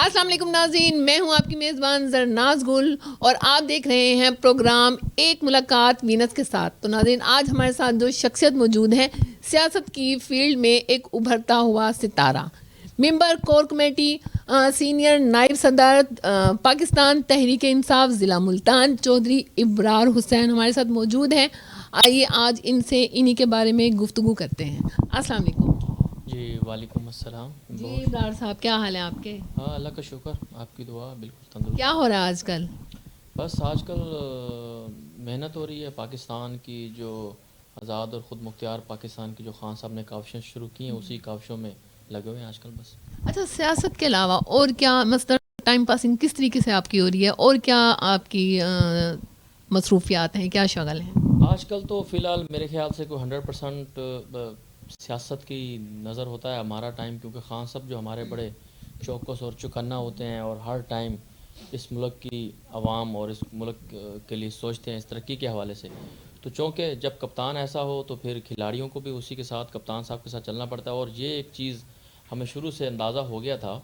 السلام علیکم ناظرین، میں ہوں آپ کی میزبان زرناز گل اور آپ دیکھ رہے ہیں پروگرام ایک ملاقات وینس کے ساتھ۔ تو ناظرین، آج ہمارے ساتھ جو شخصیت موجود ہے، سیاست کی فیلڈ میں ایک ابھرتا ہوا ستارہ، ممبر کور کمیٹی، سینئر نائب صدر پاکستان تحریک انصاف ضلع ملتان، چودھری ابرار حسین ہمارے ساتھ موجود ہیں۔ آئیے آج ان سے انہی کے بارے میں گفتگو کرتے ہیں۔ السلام علیکم جی وعلیکم السلام۔ جی ابرار صاحب، کیا حال ہے آپ کے؟ ہاں اللہ کا شکر، آپ کی دعا بالکل تندرست۔ کیا ہو رہا ہے آج کل؟ بس آج کل محنت ہو رہی ہے پاکستان کی، جو آزاد اور خود مختار پاکستان کی جو خان صاحب نے کاوشیں شروع کی ہیں، اسی کاوشوں میں لگے ہوئے ہیں آج کل بس۔ اچھا، سیاست کے علاوہ اور کیا مثلا ٹائم پاسنگ کس طریقے سے آپ کی ہو رہی ہے، اور کیا آپ کی مصروفیات ہیں، کیا شغل ہیں؟ آج کل تو فی الحال میرے خیال سے کوئی 100% سیاست کی نظر ہوتا ہے ہمارا ٹائم، کیونکہ خان صاحب جو ہمارے بڑے چوکس اور چوکنا ہوتے ہیں اور ہر ٹائم اس ملک کی عوام اور اس ملک کے لیے سوچتے ہیں اس ترقی کے حوالے سے، تو چونکہ جب کپتان ایسا ہو تو پھر کھلاڑیوں کو بھی اسی کے ساتھ، کپتان صاحب کے ساتھ چلنا پڑتا ہے۔ اور یہ ایک چیز ہمیں شروع سے اندازہ ہو گیا تھا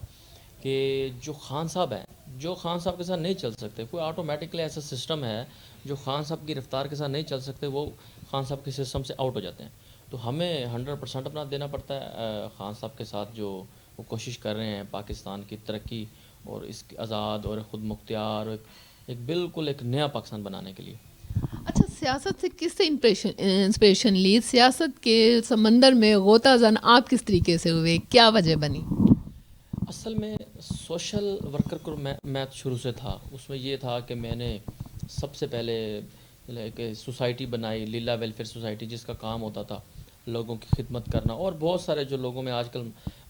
کہ جو خان صاحب ہیں، جو خان صاحب کے ساتھ نہیں چل سکتے، کوئی آٹومیٹکلی ایسا سسٹم ہے جو خان صاحب کی رفتار کے ساتھ نہیں چل سکتے، وہ خان صاحب کے سسٹم سے آؤٹ ہو جاتے ہیں۔ تو ہمیں 100% اپنا دینا پڑتا ہے خان صاحب کے ساتھ، جو وہ کوشش کر رہے ہیں پاکستان کی ترقی اور اس کی آزاد اور خود مختار اور ایک بالکل ایک نیا پاکستان بنانے کے لیے۔ اچھا، سیاست سے کس سے انسپریشن لی؟ سیاست کے سمندر میں غوطہ زن آپ کس طریقے سے ہوئے، کیا وجہ بنی؟ اصل میں سوشل ورکر کو میں شروع سے تھا، اس میں یہ تھا کہ میں نے سب سے پہلے ایک سوسائٹی بنائی، لیلا ویلفیئر سوسائٹی، جس کا کام ہوتا تھا لوگوں کی خدمت کرنا، اور بہت سارے جو لوگوں میں آج کل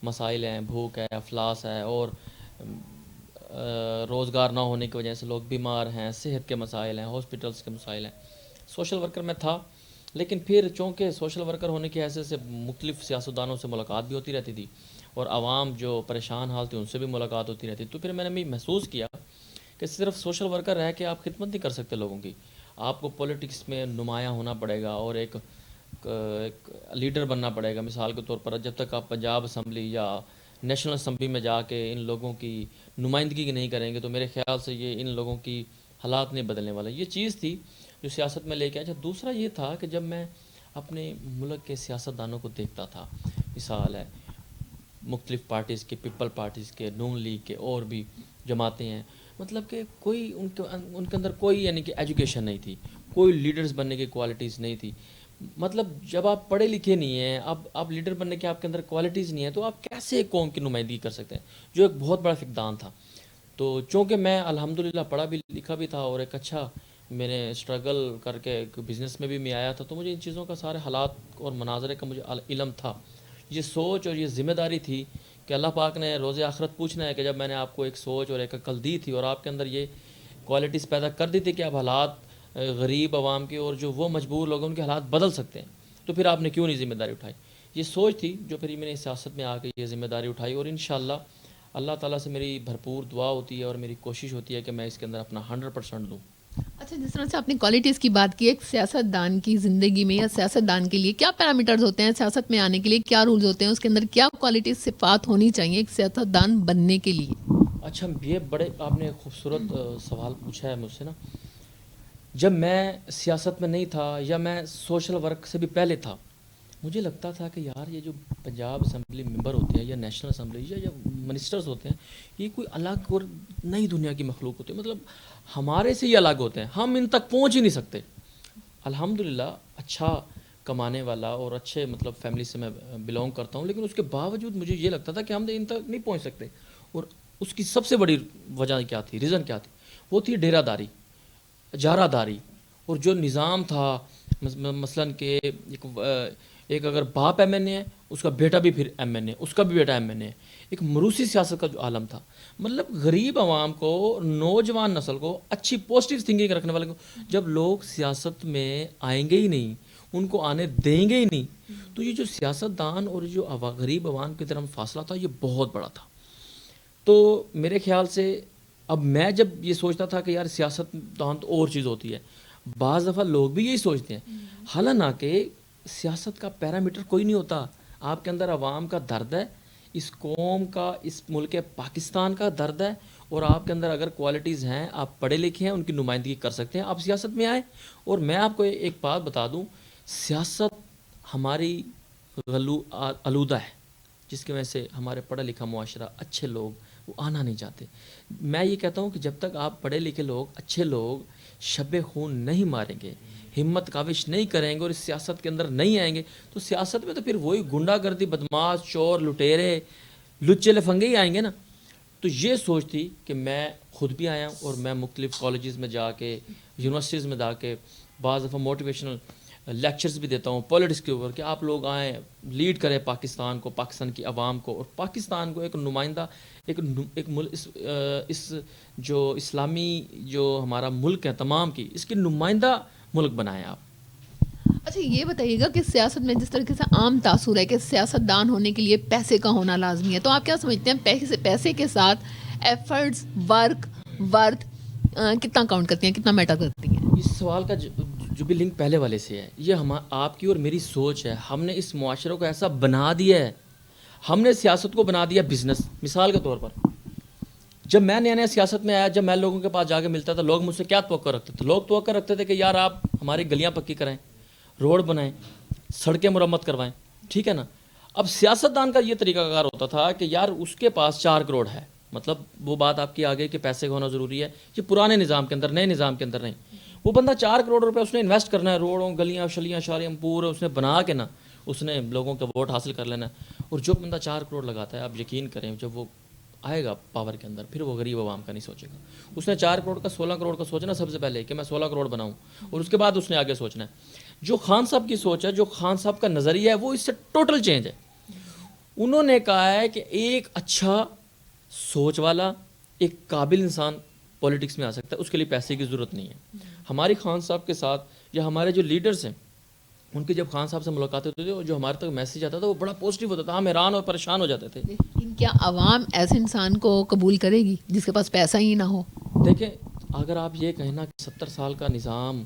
مسائل ہیں، بھوک ہے، افلاس ہے، اور روزگار نہ ہونے کی وجہ سے لوگ بیمار ہیں، صحت کے مسائل ہیں، ہاسپٹلس کے مسائل ہیں، سوشل ورکر میں تھا۔ لیکن پھر چونکہ سوشل ورکر ہونے کی حیثیت سے مختلف سیاستدانوں سے ملاقات بھی ہوتی رہتی تھی، اور عوام جو پریشان حال تھے ان سے بھی ملاقات ہوتی رہتی، تو پھر میں نے بھی محسوس کیا کہ صرف سوشل ورکر رہ کے آپ خدمت نہیں کر سکتے لوگوں کی، آپ کو پولیٹکس میں نمایاں ہونا پڑے گا اور ایک لیڈر بننا پڑے گا۔ مثال کے طور پر جب تک آپ پنجاب اسمبلی یا نیشنل اسمبلی میں جا کے ان لوگوں کی نمائندگی نہیں کریں گے تو میرے خیال سے یہ ان لوگوں کی حالات نہیں بدلنے والا۔ یہ چیز تھی جو سیاست میں لے کے آیا۔ دوسرا یہ تھا کہ جب میں اپنے ملک کے سیاستدانوں کو دیکھتا تھا، مثال ہے مختلف پارٹیز کے، پیپل پارٹیز کے، نون لیگ کے، اور بھی جماعتیں ہیں، مطلب کہ کوئی ان کے اندر کوئی یعنی کہ ایجوکیشن نہیں تھی، کوئی لیڈرز بننے کی کوالٹیز نہیں تھی۔ مطلب جب آپ پڑھے لکھے نہیں ہیں، اب آپ لیڈر بننے کے آپ کے اندر کوالٹیز نہیں ہیں، تو آپ کیسے ایک قوم کی نمائندگی کر سکتے ہیں، جو ایک بہت بڑا فقدان تھا۔ تو چونکہ میں الحمدللہ پڑھا بھی لکھا بھی تھا اور ایک اچھا میں نے اسٹرگل کر کے ایک بزنس میں بھی میں آیا تھا، تو مجھے ان چیزوں کا سارے حالات اور مناظرے کا مجھے علم تھا۔ یہ سوچ اور یہ ذمہ داری تھی کہ اللہ پاک نے روز آخرت پوچھنا ہے کہ جب میں نے آپ کو ایک سوچ اور ایک عقل دی تھی اور آپ کے اندر یہ کوالٹیز پیدا کر دی تھی کہ اب حالات غریب عوام کے اور جو وہ مجبور لوگ ان کے حالات بدل سکتے ہیں، تو پھر آپ نے کیوں نہیں ذمہ داری اٹھائی؟ یہ سوچ تھی جو پھر میں نے سیاست میں آ کے یہ ذمہ داری اٹھائی، اور انشاءاللہ اللہ تعالیٰ سے میری بھرپور دعا ہوتی ہے اور میری کوشش ہوتی ہے کہ میں اس کے اندر اپنا 100% دوں۔ اچھا، جس طرح سے آپ نے کوالٹیز کی بات کی، ایک سیاست دان کی زندگی میں یا سیاست دان کے لیے کیا پیرامیٹرز ہوتے ہیں؟ سیاست میں آنے کے لیے کیا رولز ہوتے ہیں؟ اس کے اندر کیا کوالٹیز، صفات ہونی چاہیے ایک سیاست دان بننے کے لیے؟ اچھا، یہ بڑے آپ نے خوبصورت سوال پوچھا ہے مجھ سے نا۔ جب میں سیاست میں نہیں تھا یا میں سوشل ورک سے بھی پہلے تھا، مجھے لگتا تھا کہ یار یہ جو پنجاب اسمبلی ممبر ہوتے ہیں یا نیشنل اسمبلی یا منسٹرز ہوتے ہیں، یہ کوئی الگ اور نئی دنیا کی مخلوق ہوتی ہے، مطلب ہمارے سے ہی الگ ہوتے ہیں، ہم ان تک پہنچ ہی نہیں سکتے۔ الحمدللہ اچھا کمانے والا اور اچھے مطلب فیملی سے میں بلونگ کرتا ہوں، لیکن اس کے باوجود مجھے یہ لگتا تھا کہ ہم ان تک نہیں پہنچ سکتے۔ اور اس کی سب سے بڑی وجہ کیا تھی، ریزن کیا تھی؟ وہ تھی ڈیرہ داری، اجارہ داری، اور جو نظام تھا مثلاً کہ ایک اگر باپ ایم این اے ہے، اس کا بیٹا بھی پھر ایم این اے، اس کا بھی بیٹا ایم این اے ہے، ایک موروثی سیاست کا جو عالم تھا، مطلب غریب عوام کو، نوجوان نسل کو، اچھی پازیٹیو تھنکنگ رکھنے والے کو جب لوگ سیاست میں آئیں گے ہی نہیں، ان کو آنے دیں گے ہی نہیں، تو یہ جو سیاست دان اور جو غریب عوام کی طرف فاصلہ تھا، یہ بہت بڑا تھا۔ تو میرے خیال سے اب میں جب یہ سوچتا تھا کہ یار سیاست دان تو اور چیز ہوتی ہے، بعض دفعہ لوگ بھی یہی سوچتے ہیں، حالانکہ سیاست کا پیرامیٹر کوئی نہیں ہوتا، آپ کے اندر عوام کا درد ہے، اس قوم کا, اس ملک پاکستان کا درد ہے, اور آپ کے اندر اگر کوالٹیز ہیں, آپ پڑھے لکھے ہیں, ان کی نمائندگی کر سکتے ہیں, آپ سیاست میں آئیں. اور میں آپ کو ایک بات بتا دوں, سیاست ہماری آلودہ ہے, جس کی وجہ سے ہمارے پڑھا لکھا معاشرہ, اچھے لوگ وہ آنا نہیں چاہتے. میں یہ کہتا ہوں کہ جب تک آپ پڑھے لکھے لوگ, اچھے لوگ شب خون نہیں ماریں گے, ہمت کاوش نہیں کریں گے اور اس سیاست کے اندر نہیں آئیں گے, تو سیاست میں تو پھر وہی گنڈا گردی, بدماش, چور, لٹیرے, لچے لفنگے ہی آئیں گے نا. تو یہ سوچ تھی کہ میں خود بھی آیا ہوں, اور میں مختلف کالجز میں جا کے, یونیورسٹیز میں جا کے بعض دفعہ موٹیویشنل لیکچرز بھی دیتا ہوں پولیٹکس کے اوپر, کہ آپ لوگ آئیں, لیڈ کریں پاکستان کو, پاکستان کی عوام کو, اور پاکستان کو ایک نمائندہ, اس جو اسلامی جو ہمارا ملک ہے تمام کی, اس کی نمائندہ ملک بنائیں آپ. اچھا یہ بتائیے گا کہ سیاست میں جس طریقے سے عام تاثر ہے کہ سیاست دان ہونے کے لیے پیسے کا ہونا لازمی ہے, تو آپ کیا سمجھتے ہیں پیسے کے ساتھ ایفرٹس, ورک, ورتھ کتنا کاؤنٹ کرتی ہیں, کتنا میٹر کرتی ہیں؟ اس سوال کا جو بھی لنک پہلے والے سے ہے, یہ آپ کی اور میری سوچ ہے. ہم نے اس معاشرے کو ایسا بنا دیا ہے, ہم نے سیاست کو بنا دیا بزنس. مثال کے طور پر جب میں نیا سیاست میں آیا, جب میں لوگوں کے پاس جا کے ملتا تھا, لوگ مجھ سے کیا توقع رکھتے تھے؟ لوگ توقع رکھتے تھے کہ یار آپ ہماری گلیاں پکی کرائیں, روڈ بنائیں, سڑکیں مرمت کروائیں, ٹھیک ہے نا. اب سیاست دان کا یہ طریقہ کار ہوتا تھا کہ یار اس کے پاس 4 کروڑ ہے, مطلب وہ بات آپ کی آگے کہ پیسے کا ہونا ضروری ہے, یہ پرانے نظام کے اندر, نئے نظام کے اندر نہیں. وہ بندہ 4 کروڑ روپے اس نے انویسٹ کرنا ہے, روڈوں, گلیاں, شلیاں, شاریاں پورے اس نے بنا کے نا, اس نے لوگوں کا ووٹ حاصل کر لینا ہے. اور جو بندہ 4 کروڑ لگاتا ہے, آپ یقین کریں جب وہ آئے گا پاور کے اندر, پھر وہ غریب عوام کا نہیں سوچے گا. اس نے 4 کروڑ کا 16 کروڑ کا سوچنا سب سے پہلے کہ میں 16 کروڑ بناؤں, اور اس کے بعد اس نے آگے سوچنا ہے. جو خان صاحب کی سوچ ہے, جو خان صاحب کا نظریہ ہے, وہ اس سے ٹوٹل چینج ہے. انہوں نے کہا ہے کہ ایک اچھا سوچ والا, ایک قابل انسان پولیٹکس میں آ سکتا ہے, اس کے لیے پیسے کی ضرورت نہیں ہے. ہماری خان صاحب کے ساتھ یا ہمارے جو لیڈرز ہیں, ان کی جب خان صاحب سے ملاقات ہوتی تھی, جو ہمارے تک میسیج آتا تھا وہ بڑا پازیٹیو ہوتا تھا, ہم حیران اور پریشان ہو جاتے تھے. لیکن کیا عوام ایسے انسان کو قبول کرے گی جس کے پاس پیسہ ہی نہ ہو؟ دیکھیں, اگر آپ یہ کہنا کہ 70 سال کا نظام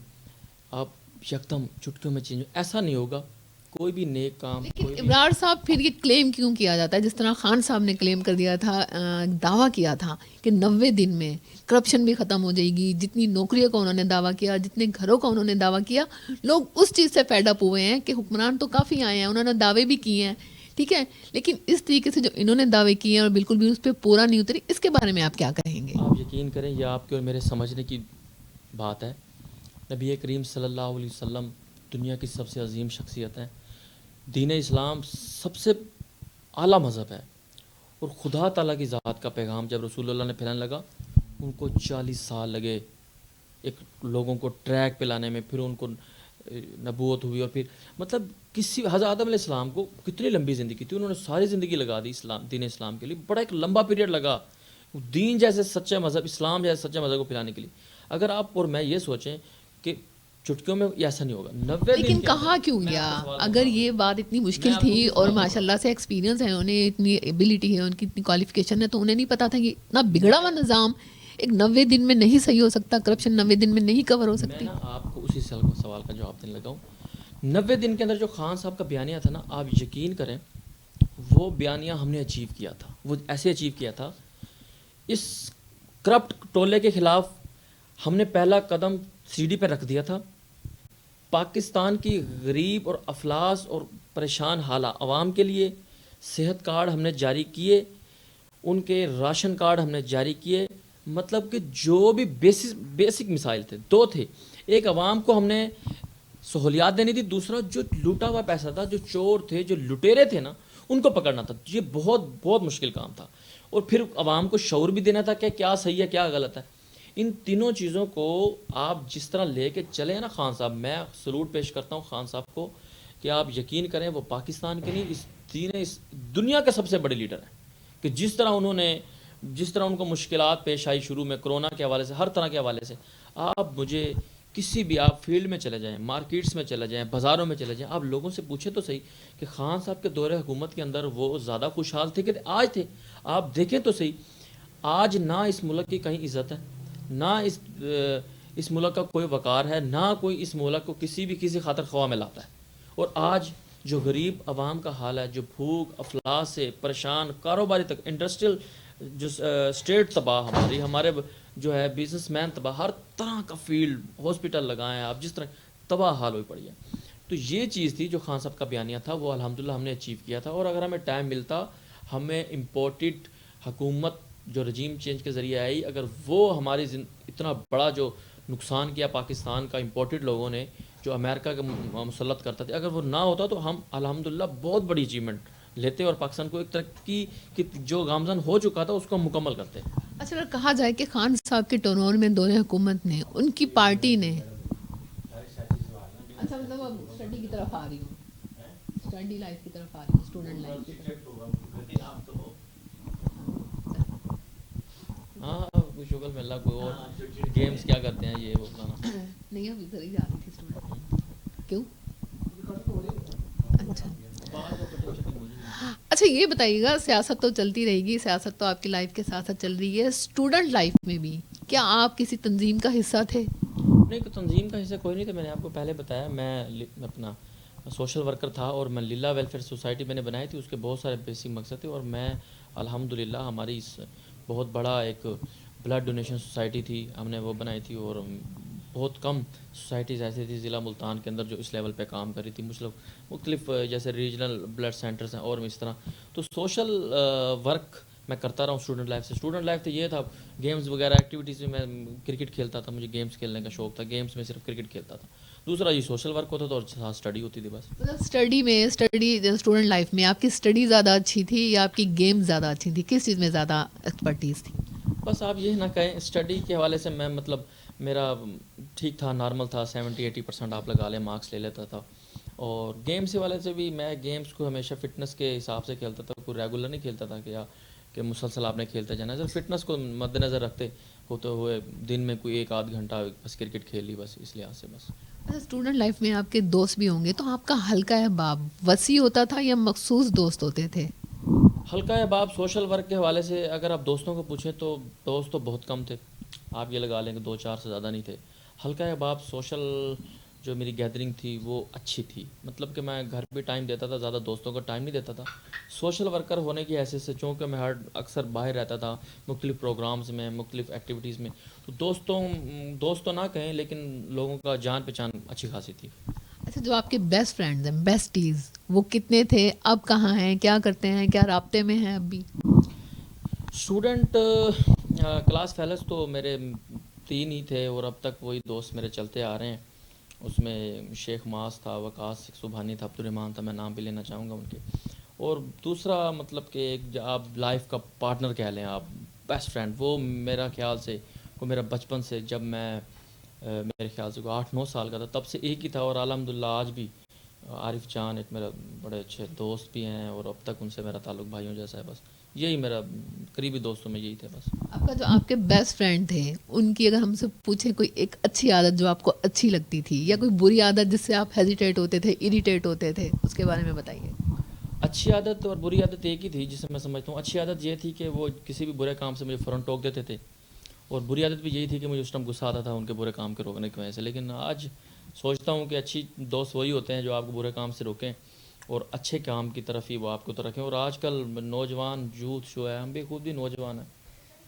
آپ یکدم چٹکیوں میں چینج, ایسا نہیں ہوگا. کوئی بھی نیک کام, لیکن ابرار صاحب پھر یہ کلیم کیوں کیا جاتا ہے, جس طرح خان صاحب نے کلیم کر دیا تھا, دعویٰ کیا تھا کہ 90 دن میں کرپشن بھی ختم ہو جائے گی, جتنی نوکریوں کا انہوں نے دعویٰ کیا, جتنے گھروں کا انہوں نے دعویٰ کیا, لوگ اس چیز سے فیڈ اپ ہوئے ہیں کہ حکمران تو کافی آئے ہیں, انہوں نے دعوے بھی کیے ہیں, ٹھیک ہے, لیکن اس طریقے سے جو انہوں نے دعوے کیے ہیں اور بالکل بھی اس پہ پورا نہیں اتری, اس کے بارے میں آپ کیا کہیں گے؟ آپ یقین کریں یہ آپ کے اور میرے سمجھنے کی بات ہے. نبی کریم صلی اللہ علیہ وسلم دنیا کی سب سے عظیم شخصیت ہیں. دین اسلام سب سے اعلیٰ مذہب ہے, اور خدا تعالیٰ کی ذات کا پیغام جب رسول اللہ نے پھیلانے لگا, ان کو 40 سال لگے ایک لوگوں کو ٹریک پہ لانے میں, پھر ان کو نبوت ہوئی, اور پھر مطلب کسی حضرت آدم علیہ السلام کو کتنی لمبی زندگی تھی, انہوں نے ساری زندگی لگا دی دین اسلام کے لیے, بڑا ایک لمبا پیریڈ لگا دین جیسے سچے مذہب, اسلام جیسے سچے مذہب کو پھیلانے کے لیے. اگر آپ اور میں یہ سوچیں کہ چٹکیوں میں ایسا نہیں ہوگا 90 لیکن کہا کیوں گیا؟ اگر یہ بات اتنی مشکل تھی اور ماشاء اللہ سے ایکسپیرینس ہے, انہیں اتنی ایبلٹی ہے, ان کی اتنی کوالیفیکیشن ہے, تو انہیں نہیں پتا تھا کہ اتنا بگڑا ہوا نظام ایک 90 دن میں نہیں صحیح ہو سکتا, کرپشن 90 دن میں نہیں کور ہو سکتی. میں آپ کو اسی سوال کا جواب دینے لگا ہوں. 90 دن کے اندر جو خان صاحب کا بیانیہ تھا نا, آپ یقین کریں وہ بیانیہ ہم نے اچیو کیا تھا. وہ ایسے اچیو کیا تھا, اس کرپٹ ٹولے کے خلاف ہم نے پہلا قدم سیڑھی پہ رکھ دیا تھا. پاکستان کی غریب اور افلاس اور پریشان حالہ عوام کے لیے صحت کارڈ ہم نے جاری کیے, ان کے راشن کارڈ ہم نے جاری کیے. مطلب کہ جو بھی بیسک مسائل تھے, 2 تھے. ایک عوام کو ہم نے سہولیات دینی تھی, دوسرا جو لوٹا ہوا پیسہ تھا, جو چور تھے, جو لٹیرے تھے نا, ان کو پکڑنا تھا. یہ بہت بہت مشکل کام تھا. اور پھر عوام کو شعور بھی دینا تھا کہ کیا صحیح ہے کیا غلط ہے. ان تینوں چیزوں کو آپ جس طرح لے کے چلے نا خان صاحب, میں سلوٹ پیش کرتا ہوں خان صاحب کو کہ آپ یقین کریں وہ پاکستان کے نہیں اس دنیا کے سب سے بڑے لیڈر ہیں. کہ جس طرح ان کو مشکلات پیش آئی شروع میں کرونا کے حوالے سے, ہر طرح کے حوالے سے, آپ مجھے کسی بھی آپ فیلڈ میں چلے جائیں, مارکیٹس میں چلے جائیں, بازاروں میں چلے جائیں, آپ لوگوں سے پوچھیں تو صحیح کہ خان صاحب کے دور حکومت کے اندر وہ زیادہ خوشحال تھے کہ آج تھے. آپ دیکھیں تو صحیح, آج نہ اس ملک کی کہیں عزت ہے, نہ اس ملک کا کوئی وقار ہے, نہ کوئی اس ملک کو کسی خاطر خواہ میں لاتا ہے. اور آج جو غریب عوام کا حال ہے, جو بھوک افلاس سے پریشان, کاروباری تک, انڈسٹریل جو اسٹیٹ تباہ, ہمارے جو ہے بزنس مین تباہ, ہر طرح کا فیلڈ, ہاسپٹل لگائے ہیں آپ, جس طرح تباہ حال ہوئی پڑی ہے. تو یہ چیز تھی جو خان صاحب کا بیانیہ تھا, وہ الحمدللہ ہم نے اچیو کیا تھا. اور اگر ہمیں ٹائم ملتا, ہمیں امپورٹڈ حکومت جو رجیم چینج کے ذریعے آئی, اگر وہ ہماری اتنا بڑا جو نقصان کیا پاکستان کا امپورٹڈ لوگوں نے, جو امریکہ کا مسلط کرتا تھا, اگر وہ نہ ہوتا تو ہم الحمدللہ بہت بڑی اچیومنٹ لیتے اور پاکستان کو ایک ترقی کی جو گامزن ہو چکا تھا اس کو ہم مکمل کرتے. اچھا, اگر کہا جائے کہ خان صاحب کے ٹرنور میں دور حکومت نے, ان کی پارٹی نے, اچھا مطلب اب اسٹڈی کی طرف آ رہی ہوں, اسٹڈی لائف کی طرف آ رہی ہوں, اسٹوڈنٹ لائف کی طرف. ہاں شکر میں اللہ کو. اور گیمز کیا کرتے ہیں یہ وہ بتانا نہیں, اب ادھر ہی جا رہی تھی اسٹوڈنٹ. کیوں؟ اچھا اچھا, یہ بتائیے گا, سیاست تو چلتی رہے گی, سیاست تو آپ کی لائف کے ساتھ ساتھ چل رہی ہے, اسٹوڈنٹ لائف میں بھی کیا آپ کسی تنظیم کا حصہ تھے؟ نہیں, تنظیم کا حصہ کوئی نہیں تھا. میں نے آپ کو پہلے بتایا, میں اپنا سوشل ورکر تھا, اور میں لیلا ویلفیئر سوسائٹی میں نے بنائی تھی. اس کے بہت سارے بیسک مقصد تھے, اور میں الحمدللہ ہماری اس بہت بڑا ایک بلڈ ڈونیشن سوسائٹی تھی, ہم نے وہ بنائی تھی. اور بہت کم سوسائٹیز ایسی تھی ضلع ملتان کے اندر جو اس لیول پہ کام کر رہی تھی, مختلف جیسے ریجنل بلڈ سینٹرز ہیں اور اس طرح. تو سوشل ورک میں کرتا رہا ہوں اسٹوڈنٹ لائف سے. اسٹوڈنٹ لائف تو یہ تھا, گیمز وغیرہ ایکٹیویٹیز میں کرکٹ کھیلتا تھا, مجھے گیمز کھیلنے کا شوق تھا, گیمز میں صرف کرکٹ کھیلتا تھا. دوسرا یہ سوشل ورک ہوتا تھا, اور ساتھ اسٹڈی ہوتی تھی بس. مطلب اسٹڈی اسٹوڈنٹ لائف میں آپ کی اسٹڈی زیادہ اچھی تھی یا آپ کی گیم زیادہ اچھی تھی؟ کس چیز میں زیادہ ایکسپرٹیز تھی؟ بس آپ یہ نہ کہیں, اسٹڈی کے حوالے سے میں مطلب میرا ٹھیک تھا, نارمل تھا, 70-80% آپ لگا لیں مارکس لے لیتا تھا. اور گیمس کے حوالے سے بھی میں گیمس کو ہمیشہ فٹنس کے حساب سے کھیلتا تھا, کوئی ریگولر نہیں کھیلتا تھا کہ مسلسل آپ نے کھیلتے جانا ہے. صرف فٹنس کو مد نظر رکھتے ہوتے ہوئے دن میں کوئی 1-8 گھنٹہ بس کرکٹ کھیل لی, بس اس لحاظ سے بس. اچھا, اسٹوڈنٹ لائف میں آپ کے دوست بھی ہوں گے, تو آپ کا حلقہ احباب وسیع ہوتا تھا یا مخصوص دوست ہوتے تھے؟ حلقہ احباب سوشل ورک کے حوالے سے اگر آپ دوستوں کو پوچھیں تو دوست تو بہت کم تھے, آپ یہ لگا لیں کہ 2-4 سے زیادہ نہیں تھے. حلقہ احباب سوشل جو میری گیدرنگ تھی وہ اچھی تھی, مطلب کہ میں گھر بھی ٹائم دیتا تھا, زیادہ دوستوں کو ٹائم نہیں دیتا تھا. سوشل ورکر ہونے کی حیثیت سے چونکہ میں اکثر باہر رہتا تھا, مختلف پروگرامز میں, مختلف ایکٹیویٹیز میں, تو دوست تو نہ کہیں لیکن لوگوں کا جان پہچان اچھی خاصی تھی. اچھا, جو آپ کے بیسٹ فرینڈز ہیں, بیسٹیز, وہ کتنے تھے, اب کہاں ہیں, کیا کرتے ہیں, کیا رابطے میں ہیں اب بھی؟ اسٹوڈنٹ کلاس فیلس تو میرے 3 ہی تھے, اور اب تک وہی دوست میرے چلتے آ رہے ہیں. اس میں شیخ معاذ تھا, وقاص سبحانی تھا, عبدالرحمان تھا, میں نام بھی لینا چاہوں گا ان کے. اور دوسرا مطلب کہ ایک آپ لائف کا پارٹنر کہہ لیں, آپ بیسٹ فرینڈ, وہ میرا خیال سے وہ میرا بچپن سے, جب میں میرے خیال سے 8-9 سال کا تھا تب سے ایک ہی تھا. اور الحمدللہ آج بھی عارف جان ایک میرا بڑے اچھے دوست بھی ہیں, اور اب تک ان سے میرا تعلق بھائیوں جیسا ہے. بس یہی میرا قریبی دوستوں میں یہی تھے بس. آپ کا جو آپ کے بیسٹ فرینڈ تھے, ان کی اگر ہم سے پوچھیں کوئی ایک اچھی عادت جو آپ کو اچھی لگتی تھی, یا کوئی بری عادت جس سے آپ ہیزیٹیٹ ہوتے تھے, اریٹیٹ ہوتے تھے, اس کے بارے میں بتائیے. اچھی عادت اور بری عادت ایک ہی تھی جسے میں سمجھتا ہوں. اچھی عادت یہ تھی کہ وہ کسی بھی برے کام سے مجھے فوراً ٹوک دیتے تھے, اور بری عادت بھی یہی تھی کہ مجھے اس ٹائم غصہ آتا تھا ان کے برے کام کے روکنے کی وجہ سے. لیکن آج سوچتا ہوں کہ اچھی دوست وہی ہوتے ہیں جو آپ کو برے کام سے روکیں اور اچھے کام کی طرف ہی وہ آپ کو تو رکھیں. اور آج کل نوجوان یوتھ جو ہے, ہم بھی خود بھی نوجوان ہیں,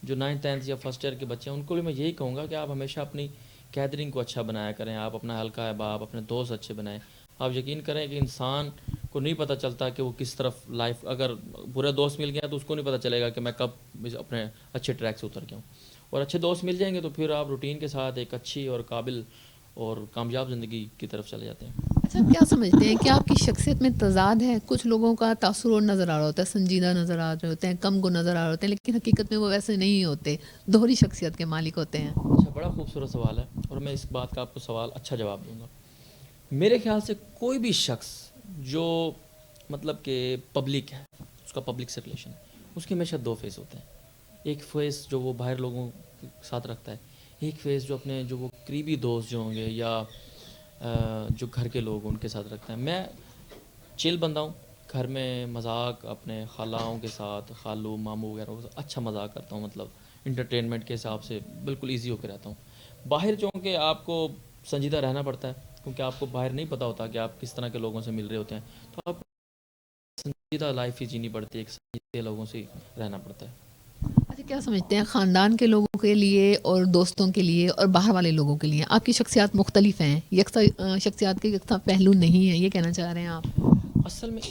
جو 9th 10th یا فرسٹ ایئر کے بچے ہیں, ان کو بھی میں یہی کہوں گا کہ آپ ہمیشہ اپنی گیدرنگ کو اچھا بنایا کریں, آپ اپنا حلقہ احباب, اپنے دوست اچھے بنائیں. آپ یقین کریں کہ انسان کو نہیں پتہ چلتا کہ وہ کس طرف لائف, اگر برے دوست مل گیا تو اس کو نہیں پتہ چلے گا کہ میں کب اپنے اچھے ٹریک سے اتر گیا ہوں. اور اچھے دوست مل جائیں گے تو پھر آپ روٹین کے ساتھ ایک اچھی اور قابل اور کامیاب زندگی کی طرف چلے جاتے ہیں. اچھا, کیا سمجھتے ہیں کہ آپ کی شخصیت میں تضاد ہے؟ کچھ لوگوں کا تاثر اور نظر آ رہا ہوتا ہے, سنجیدہ نظر آ رہے ہوتے ہیں, کم کو نظر آ رہے ہوتے ہیں, لیکن حقیقت میں وہ ویسے نہیں ہوتے, دوہری شخصیت کے مالک ہوتے ہیں. اچھا, بڑا خوبصورت سوال ہے, اور میں اس بات کا آپ کو سوال اچھا جواب دوں گا. میرے خیال سے کوئی بھی شخص جو مطلب کہ پبلک ہے, اس کا پبلک سرکولیشن ہے, اس کے ہمیشہ 2 فیس ہوتے ہیں. ایک فیس جو وہ باہر لوگوں کے ساتھ رکھتا ہے, ایک فیس جو اپنے جو وہ قریبی دوست جو ہوں گے یا جو گھر کے لوگ ان کے ساتھ رکھتا ہے. میں چل بندہ ہوں, گھر میں مذاق اپنے خالاؤں کے ساتھ, خالو ماموں وغیرہ کے ساتھ اچھا مذاق کرتا ہوں, مطلب انٹرٹینمنٹ کے حساب سے بالکل ایزی ہو کے رہتا ہوں. باہر چونکہ آپ کو سنجیدہ رہنا پڑتا ہے, کیونکہ آپ کو باہر نہیں پتہ ہوتا کہ آپ کس طرح کے لوگوں سے مل رہے ہوتے ہیں، تو آپ سنجیدہ لائف ہی جینی پڑتی ہے، ایک سنجیدہ لوگوں سے رہنا پڑتا ہے۔ اچھا، کیا سمجھتے ہیں خاندان کے لوگوں کے لیے اور دوستوں کے لیے اور باہر والے لوگوں کے لیے آپ کی شخصیات مختلف ہیں، یکساں شخصیات کے یکساں پہلو نہیں ہیں، یہ کہنا چاہ رہے ہیں آپ؟ اصل میں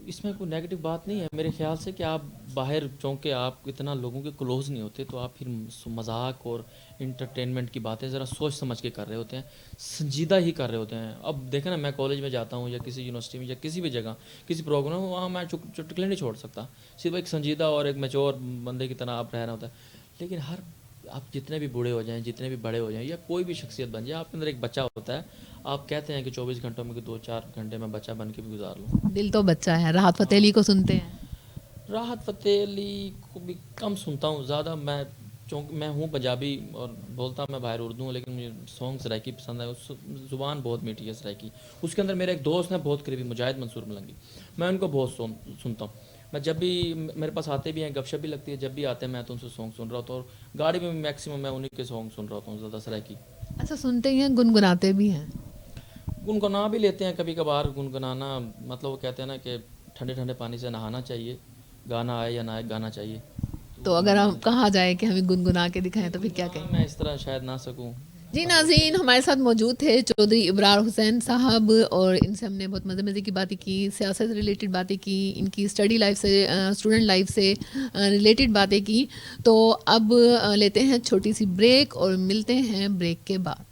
اس میں کوئی نیگیٹو بات نہیں ہے میرے خیال سے، کہ آپ باہر چونکہ آپ اتنا لوگوں کے کلوز نہیں ہوتے، تو آپ پھر مذاق اور انٹرٹینمنٹ کی باتیں ذرا سوچ سمجھ کے کر رہے ہوتے ہیں، سنجیدہ ہی کر رہے ہوتے ہیں۔ اب دیکھیں نا، میں کالج میں جاتا ہوں یا کسی یونیورسٹی میں یا کسی بھی جگہ کسی پروگرام میں، وہاں میں چٹکلے نہیں چھوڑ سکتا، صرف ایک سنجیدہ اور ایک میچور بندے کی طرح آپ رہنا ہوتا ہے۔ لیکن آپ جتنے بھی بوڑھے ہو جائیں، جتنے بھی بڑے ہو جائیں، یا کوئی بھی شخصیت بن جائے، آپ کے اندر ایک بچہ ہوتا ہے۔ آپ کہتے ہیں کہ 24 گھنٹوں میں 2-4 گھنٹے میں بچہ بن کے بھی گزار لوں۔ دل تو بچہ ہے۔ راحت فتح علی کو سنتے ہیں؟ راحت فتح علی کو بھی کم سنتا ہوں، زیادہ میں چونکہ میں ہوں پنجابی اور بولتا میں باہر اردو ہوں، لیکن مجھے سانگ سرائکی پسند ہے، اس زبان بہت میٹھی ہے سرائکی۔ اس کے اندر میرا ایک دوست ہے بہت قریبی، مجاہد منصور ملنگی، میں ان کو بہت سنتا ہوں۔ میں جب بھی میرے پاس آتے بھی ہیں، گپ شپ بھی لگتی ہے، جب بھی آتے ہیں میں تو ان سے سانگ سن رہا ہوتا ہوں، اور گاڑی میں میکسیمم میں انہیں کے سانگ سن رہا ہوتا ہوں، زیادہ سرائکی۔ اچھا، سنتے ہی ہیں، گنگناتے بھی ہیں؟ گنگنا بھی لیتے ہیں کبھی کبھار۔ گنگنانا مطلب وہ کہتے ہیں نا کہ ٹھنڈے ٹھنڈے پانی سے نہانا چاہیے، گانا آئے یا نہ آئے گانا چاہیے۔ تو اگر ہم کہا جائے کہ ہمیں گنگنا کے دکھائیں تو پھر کیا کہیں؟ میں اس طرح شاید نہ سکوں۔ جی ناظرین، ہمارے ساتھ موجود تھے چودھری ابرار حسین صاحب، اور ان سے ہم نے بہت مزے کی باتیں کی، سیاست ریلیٹڈ باتیں کی، ان کی اسٹڈی لائف سے، اسٹوڈنٹ لائف سے ریلیٹڈ باتیں کی۔ تو اب لیتے ہیں چھوٹی سی بریک اور ملتے ہیں بریک کے بعد۔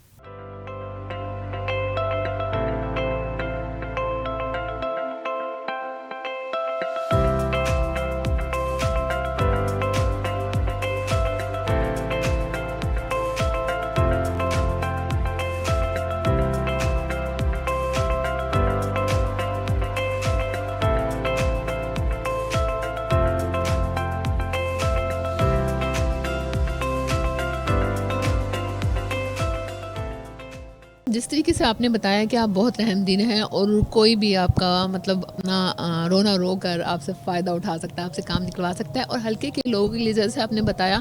جس طریقے سے آپ نے بتایا کہ آپ بہت رحم دل ہیں، اور کوئی بھی آپ کا مطلب اپنا رونا رو کر آپ سے فائدہ اٹھا سکتا ہے، آپ سے کام نکلوا سکتا ہے، اور ہلکے کے لوگوں کے لیے جیسے آپ نے بتایا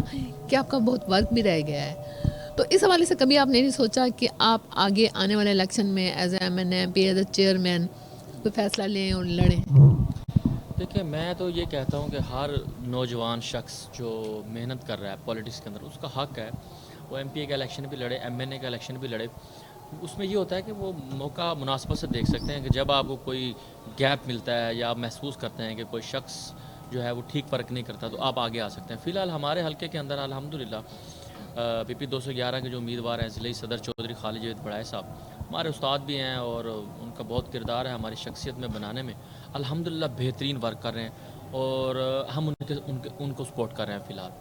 کہ آپ کا بہت ورک بھی رہ گیا ہے، تو اس حوالے سے کبھی آپ نے نہیں سوچا کہ آپ آگے آنے والے الیکشن میں as a MNMP، as a chairman کوئی فیصلہ لیں اور لڑیں؟ دیکھیں، میں تو یہ کہتا ہوں کہ ہر نوجوان شخص جو محنت کر رہا ہے پولیٹکس کے اندر، اس کا حق ہے وہ MPA کا الیکشن بھی لڑے، MNA کا الیکشن بھی لڑے۔ اس میں یہ ہوتا ہے کہ وہ موقع مناسبت سے دیکھ سکتے ہیں کہ جب آپ کو کوئی گیپ ملتا ہے یا آپ محسوس کرتے ہیں کہ کوئی شخص جو ہے وہ ٹھیک فرق نہیں کرتا، تو آپ آگے آ سکتے ہیں۔ فی الحال ہمارے حلقے کے اندر الحمدللہ PP 211 کے جو امیدوار ہیں ضلعی صدر چودھری خالد جاوید بڑائے صاحب ہمارے استاد بھی ہیں، اور ان کا بہت کردار ہے ہماری شخصیت میں بنانے میں۔ الحمدللہ بہترین ورک کر رہے ہیں، اور ہم ان کو سپورٹ کر رہے ہیں فی الحال،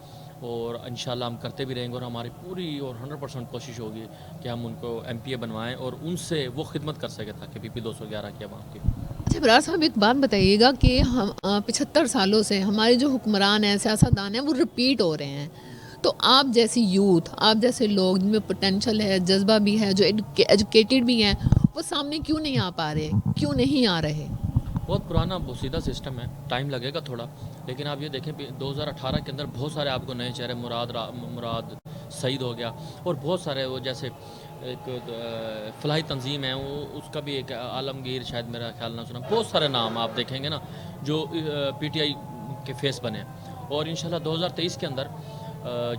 اور انشاءاللہ ہم کرتے بھی رہیں گے، اور ہماری پوری اور 100% کوشش ہوگی کہ ہم ان کو MPA بنوائیں اور ان سے وہ خدمت کر سکیں تاکہ PP 211 کی عوام کی۔ اچھا ابرار صاحب، ایک بات بتائیے گا کہ ہم 75 سالوں سے ہمارے جو حکمران ہیں، سیاستدان ہیں، وہ ریپیٹ ہو رہے ہیں، تو آپ جیسی یوتھ، آپ جیسے لوگ جن میں پوٹینشل ہے، جذبہ بھی ہے، جو ایجوکیٹڈ بھی ہیں، وہ سامنے کیوں نہیں آ پا رہے، کیوں نہیں آ رہے؟ بہت پرانا بوسیدہ سسٹم ہے، ٹائم لگے گا تھوڑا، لیکن آپ یہ دیکھیں 2018 کے اندر بہت سارے آپ کو نئے چہرے، مراد سعید ہو گیا، اور بہت سارے وہ جیسے ایک فلاحی تنظیم ہے، وہ اس کا بھی ایک عالمگیر، شاید میرا خیال نہ سنا، بہت سارے نام آپ دیکھیں گے نا جو PTI کے فیس بنے، اور انشاءاللہ 2023 کے اندر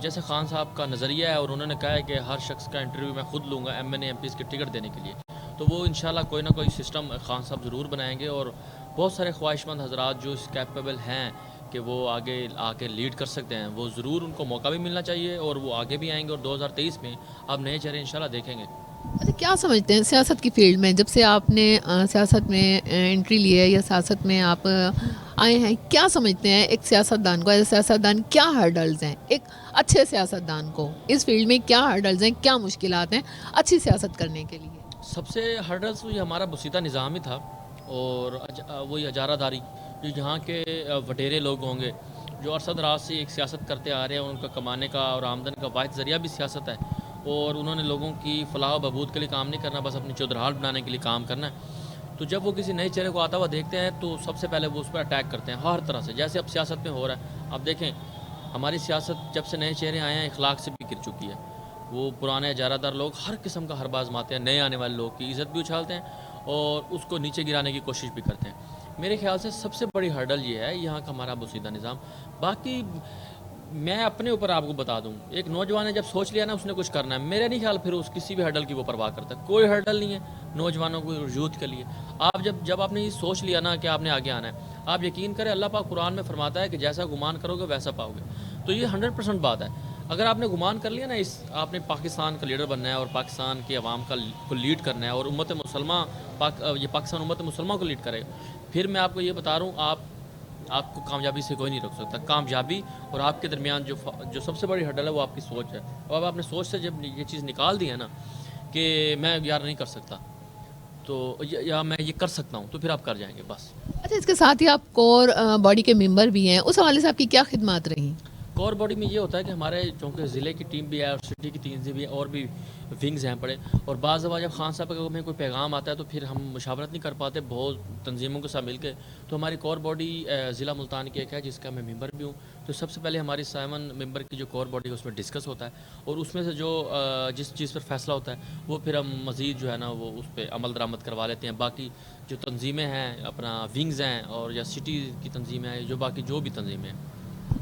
جیسے خان صاحب کا نظریہ ہے، اور انہوں نے کہا ہے کہ ہر شخص کا انٹرویو میں خود لوں گا MNA MPs کے ٹکٹ دینے کے لیے، تو وہ انشاءاللہ کوئی نہ کوئی سسٹم خان صاحب ضرور بنائیں گے، اور بہت سارے خواہش مند حضرات جو اس کیپیبل ہیں کہ وہ آگے آ کے لیڈ کر سکتے ہیں، وہ ضرور ان کو موقع بھی ملنا چاہیے، اور وہ آگے بھی آئیں گے، اور 2023 میں آپ نئے چہرے انشاءاللہ دیکھیں گے۔ اچھا، کیا سمجھتے ہیں سیاست کی فیلڈ میں، جب سے آپ نے سیاست میں انٹری لی ہے یا سیاست میں آپ آئے ہیں، کیا سمجھتے ہیں ایک سیاستدان کو، ایز اے سیاستدان کیا ہرڈلز ہیں ایک اچھے سیاستدان کو اس فیلڈ میں، کیا ہرڈلز ہیں، کیا مشکلات ہیں اچھی سیاست کرنے کے لیے؟ سب سے ہرڈلس یہ ہمارا بسیطہ نظام ہی تھا، اور وہی اجارہ داری، جو یہاں کے وڈیرے لوگ ہوں گے جو عرصہ دراز سے ایک سیاست کرتے آ رہے ہیں، ان کا کمانے کا اور آمدن کا واحد ذریعہ بھی سیاست ہے، اور انہوں نے لوگوں کی فلاح و بہبود کے لیے کام نہیں کرنا، بس اپنی چودرحال بنانے کے لیے کام کرنا ہے۔ تو جب وہ کسی نئے چہرے کو آتا ہوا دیکھتے ہیں تو سب سے پہلے وہ اس پر اٹیک کرتے ہیں ہر طرح سے، جیسے اب سیاست میں ہو رہا ہے۔ اب دیکھیں ہماری سیاست جب سے نئے چہرے آئے ہیں اخلاق سے بھی گر چکی ہے، وہ پرانے اجارہ دار لوگ ہر قسم کا حربہ آزماتے ہیں، نئے آنے والے لوگ کی عزت بھی اچھالتے ہیں اور اس کو نیچے گرانے کی کوشش بھی کرتے ہیں. میرے خیال سے سب سے بڑی ہرڈل یہ ہے یہاں کا ہمارا بوسیدہ نظام. باقی میں اپنے اوپر آپ کو بتا دوں، ایک نوجوان نے جب سوچ لیا نا اس نے کچھ کرنا ہے، میرا نہیں خیال پھر اس کسی بھی ہرڈل کی وہ پرواہ کرتا ہے. کوئی ہرڈل نہیں ہے نوجوانوں کو یوتھ کے لیے. آپ جب آپ نے یہ سوچ لیا نا کہ آپ نے آگے آنا ہے، آپ یقین کریں اللہ پاک قرآن میں فرماتا ہے کہ جیسا گمان کرو گے ویسا پاؤ گے. تو یہ 100% بات ہے. اگر آپ نے گمان کر لیا نا آپ نے پاکستان کا لیڈر بننا ہے اور پاکستان کے عوام کو لیڈ کرنا ہے اور امت مسلمہ یہ پاکستان امت مسلمہ کو لیڈ کرے گا، پھر میں آپ کو یہ بتا رہا ہوں آپ کو کامیابی سے کوئی نہیں روک سکتا. کامیابی اور آپ کے درمیان جو سب سے بڑی ہرڈل ہے وہ آپ کی سوچ ہے. اور اب آپ نے سوچ سے جب یہ چیز نکال دی ہے نا کہ میں یار نہیں کر سکتا تو یا میں یہ کر سکتا ہوں، تو پھر آپ کر جائیں گے بس. اچھا، اس کے ساتھ ہی آپ کور باڈی کے ممبر بھی ہیں، اس حوالے سے آپ کی کیا خدمات رہیں؟ کور باڈی میں یہ ہوتا ہے کہ ہمارے چونکہ ضلع کی ٹیم بھی ہے اور سٹی کی ٹیم بھی ہے اور بھی ونگز ہیں پڑے، اور بعض دفعہ جب خان صاحب کا ہمیں کوئی پیغام آتا ہے تو پھر ہم مشاورت نہیں کر پاتے بہت تنظیموں کے ساتھ مل کے. تو ہماری کور باڈی ضلع ملتان کی ایک ہے جس کا میں ممبر بھی ہوں. تو سب سے پہلے ہماری 7 ممبر کی جو کور باڈی ہے اس میں ڈسکس ہوتا ہے اور اس میں سے جو جس چیز پر فیصلہ ہوتا ہے وہ پھر ہم مزید جو ہے نا وہ اس پہ عمل درآمد کروا لیتے ہیں. باقی جو تنظیمیں ہیں اپنا ونگز ہیں اور یا سٹی کی تنظیمیں ہیں جو باقی جو بھی تنظیمیں ہیں.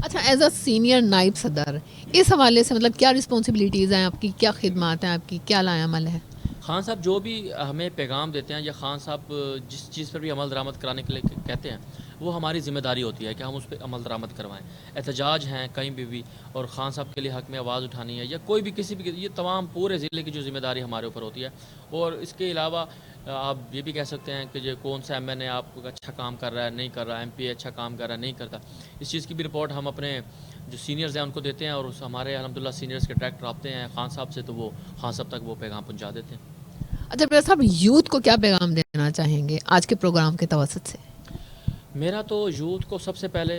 اچھا، ایز اے سینئر نائب صدر اس حوالے سے مطلب کیا رسپانسبلٹیز ہیں آپ کی، کیا خدمات ہیں آپ کی، کیا لائے عمل ہے؟ خان صاحب جو بھی ہمیں پیغام دیتے ہیں یا خان صاحب جس چیز پر بھی عمل درآمد کرانے کے لیے کہتے ہیں وہ ہماری ذمہ داری ہوتی ہے کہ ہم اس پہ عمل درآمد کروائیں. احتجاج ہیں کہیں بھی اور خان صاحب کے لیے حق میں آواز اٹھانی ہے یا کوئی بھی کسی بھی، یہ تمام پورے ضلع کی جو ذمہ داری ہمارے اوپر ہوتی ہے. اور اس کے علاوہ آپ یہ بھی کہہ سکتے ہیں کہ جو کون سا ایم این اے آپ اچھا کام کر رہا ہے نہیں کر رہا، ایم پی اچھا کام کر رہا ہے نہیں کرتا، اس چیز کی بھی رپورٹ ہم اپنے جو سینئرز ہیں ان کو دیتے ہیں اور ہمارے الحمدللہ سینئرز کے ڈائریکٹر رابطے ہیں خان صاحب سے تو وہ خان صاحب تک وہ پیغام پہنچا دیتے ہیں. اچھا پریس صاحب، یوتھ کو کیا پیغام دینا چاہیں گے آج کے پروگرام کے توسط سے؟ میرا تو یوتھ کو سب سے پہلے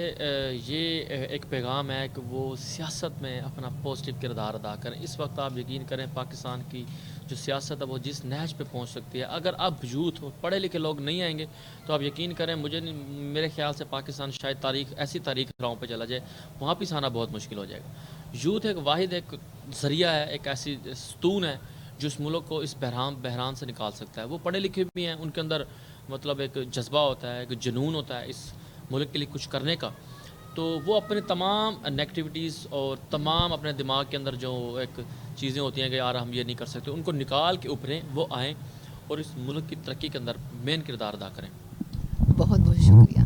یہ ایک پیغام ہے کہ وہ سیاست میں اپنا پازیٹیو کردار ادا کریں. اس وقت آپ یقین کریں پاکستان کی جو سیاست ہے وہ جس نہج پہ پہنچ سکتی ہے، اگر اب یوتھ پڑھے لکھے لوگ نہیں آئیں گے تو آپ یقین کریں میرے خیال سے پاکستان شاید ایسی تاریخ راہوں پہ چلا جائے، وہاں پہ آنا بہت مشکل ہو جائے گا. یوتھ ایک ذریعہ ہے، ایک ایسی ستون ہے جو اس ملک کو اس بحران سے نکال سکتا ہے. وہ پڑھے لکھے بھی ہیں، ان کے اندر مطلب ایک جذبہ ہوتا ہے، ایک جنون ہوتا ہے اس ملک کے لیے کچھ کرنے کا. تو وہ اپنے تمام نیگیٹیوٹیز اور تمام اپنے دماغ کے اندر جو ایک چیزیں ہوتی ہیں کہ یار ہم یہ نہیں کر سکتے، ان کو نکال کے اوپریں، وہ آئیں اور اس ملک کی ترقی کے اندر مین کردار ادا کریں. بہت بہت شکریہ.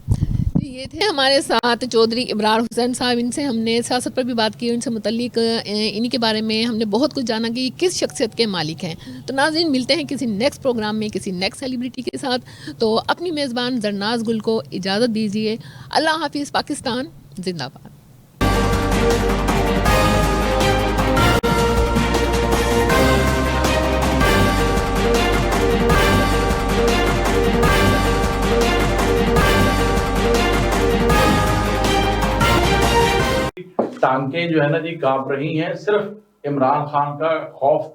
یہ تھے ہمارے ساتھ چودھری ابرار حسین صاحب. ان سے ہم نے سیاست پر بھی بات کی، ان سے متعلق انہی کے بارے میں ہم نے بہت کچھ جانا کہ یہ کس شخصیت کے مالک ہیں. تو ناظرین، ملتے ہیں کسی نیکسٹ پروگرام میں کسی نیکسٹ سیلیبریٹی کے ساتھ. تو اپنی میزبان زرناز گل کو اجازت دیجیے. اللہ حافظ. پاکستان زندہ باد. ٹانکیں جو ہے نا جی کانپ رہی ہیں، صرف عمران خان کا خوف